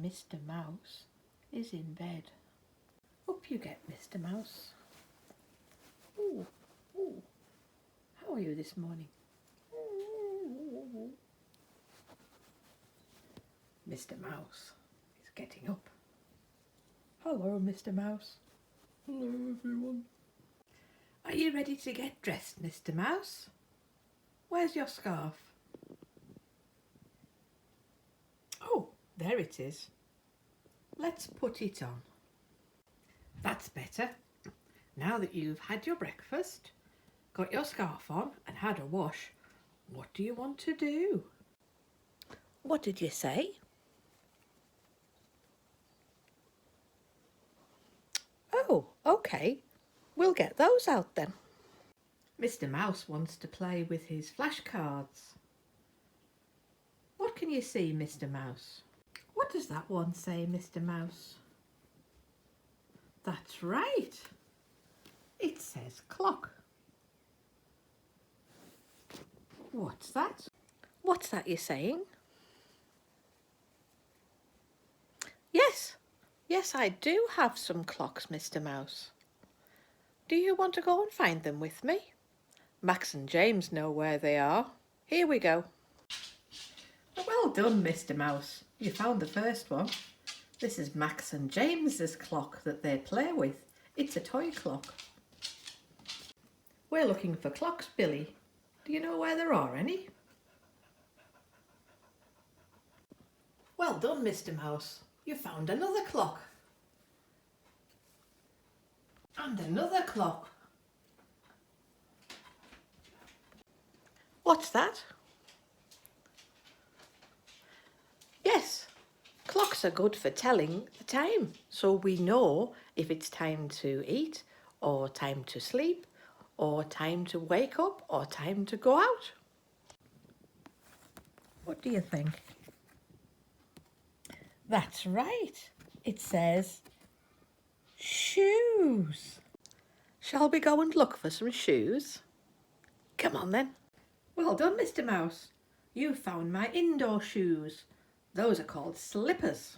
Mr. Mouse is in bed. Up you get, Mr. Mouse. Ooh, ooh. How are you this morning? Mr. Mouse is getting up. Hello, Mr. Mouse. Hello, everyone. Are you ready to get dressed, Mr. Mouse? Where's your scarf? Oh, there it is. Let's put it on. That's better. Now that you've had your breakfast, got your scarf on and had a wash, what do you want to do? What did you say? Oh, okay. We'll get those out then. Mr. Mouse wants to play with his flashcards. What can you see, Mr. Mouse? What does that one say, Mr. Mouse? That's right. It says clock. What's that? What's that you're saying? Yes, I do have some clocks, Mr. Mouse. Do you want to go and find them with me? Max and James know where they are. Here we go. Well done, Mr. Mouse. You found the first one. This is Max and James's clock that they play with. It's a toy clock. We're looking for clocks, Billy. Do you know where there are any? Well done, Mr. Mouse. You found another clock. And another clock. What's that? Yes, clocks are good for telling the time, so we know if it's time to eat, or time to sleep, or time to wake up, or time to go out. What do you think? That's right. It says shoes. Shall we go and look for some shoes? Come on then. Well done, Mr. Mouse. You found my indoor shoes. Those are called slippers.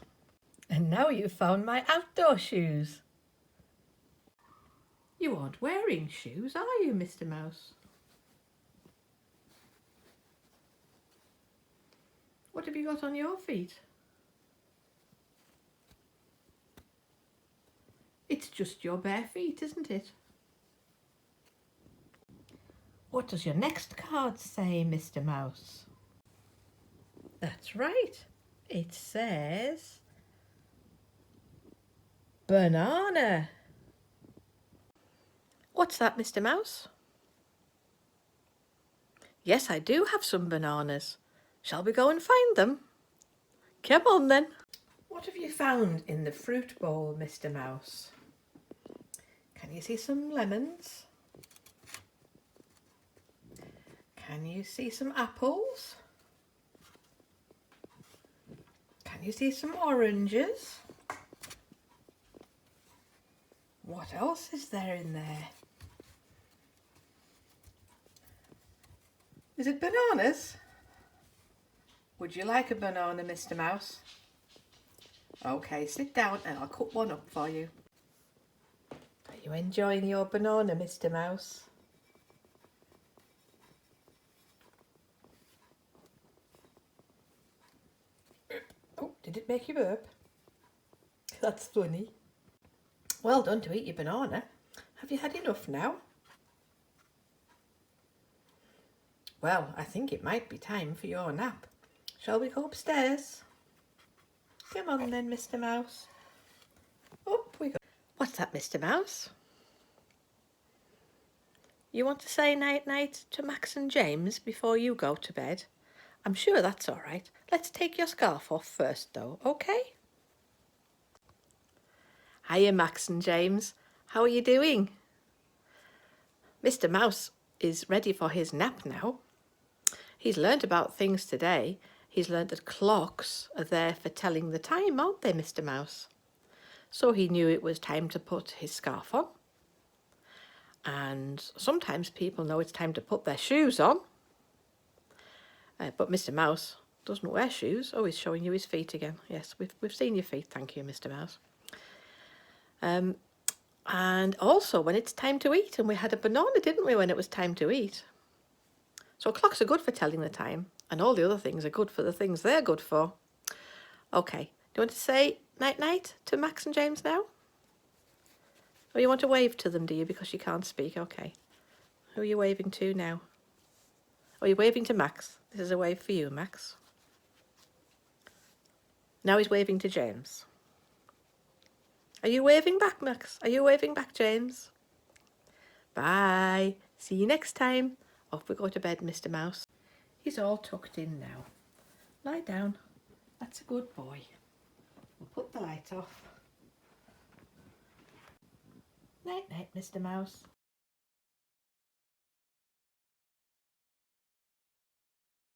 And now you've found my outdoor shoes. You aren't wearing shoes, are you, Mr. Mouse? What have you got on your feet? It's just your bare feet, isn't it? What does your next card say, Mr. Mouse? That's right. It says banana. What's that, Mr. Mouse? Yes, I do have some bananas. Shall we go and find them? Come on then. What have you found in the fruit bowl, Mr. Mouse? Can you see some lemons? Can you see some apples? Can you see some oranges? What else is there in there? Is it bananas? Would you like a banana, Mr. Mouse? Okay, sit down and I'll cut one up for you. Are you enjoying your banana, Mr. Mouse? Oh, did it make you burp? That's funny. Well done to eat your banana. Have you had enough now? Well, I think it might be time for your nap. Shall we go upstairs? Come on then, Mr. Mouse. Up we go. What's that, Mr. Mouse? You want to say night-night to Max and James before you go to bed? I'm sure that's all right. Let's take your scarf off first, though, okay? Hiya, Max and James. How are you doing? Mr. Mouse is ready for his nap now. He's learned about things today. He's learned that clocks are there for telling the time, aren't they, Mr. Mouse? So he knew it was time to put his scarf on. And sometimes people know it's time to put their shoes on. But Mr. Mouse Doesn't wear shoes. Oh, he's showing you his feet again. Yes, we've seen your feet. Thank you, Mr. Mouse. And also when it's time to eat, and we had a banana, didn't we, when it was time to eat? So clocks are good for telling the time, and all the other things are good for the things they're good for. Okay, do you want to say night-night to Max and James now? Or you want to wave to them, do you, because you can't speak? Okay. Who are you waving to now? Oh, you're waving to Max. This is a wave for you, Max. Now he's waving to James. Are you waving back, Max? Are you waving back, James? Bye. See you next time. Off we go to bed, Mr. Mouse. He's all tucked in now. Lie down. That's a good boy. We'll put the light off. Night-night, Mr. Mouse.